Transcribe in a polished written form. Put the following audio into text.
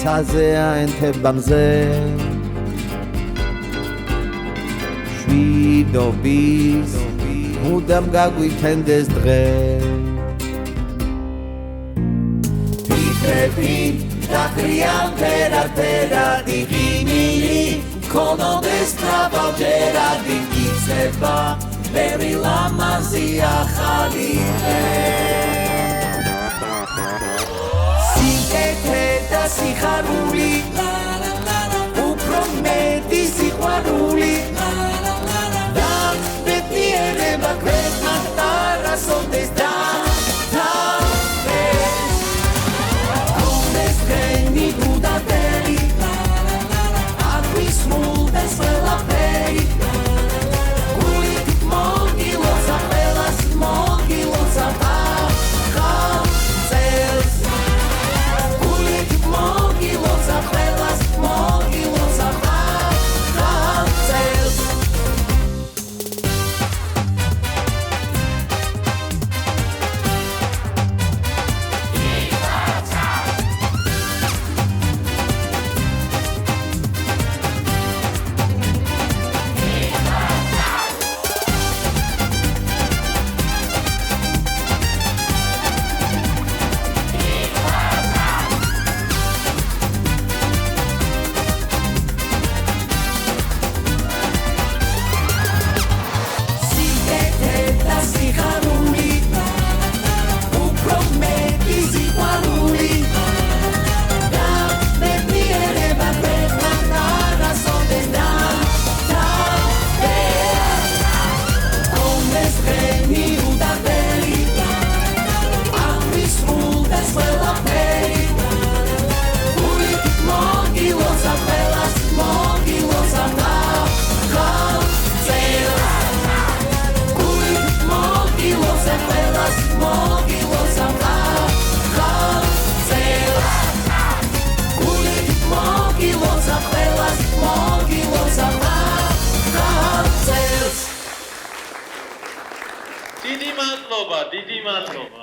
ცაზეა ენთებამზე შვიდობის მუდამ გაგვითენდეს დღე ფიქრები დაგრიან ფერად-ფერადი ღიმილი გქონოდეს მრავალჯერადი იცება ბევრი ლამაზი ახალი დღე სიკეთე და სიხარული უფრო მეტი სიყვარული და ბედნიერება ქვეყნად არასოდეს და გონდეს დღენი უდაბერი აქ ვისმულდეს ყველაფერი გულით მოგილოცა ყველას მოგილოცა ახალ წელს გულით მოგილოცა ყველას მოგილოცა ახალ წელს დიდი მადლობა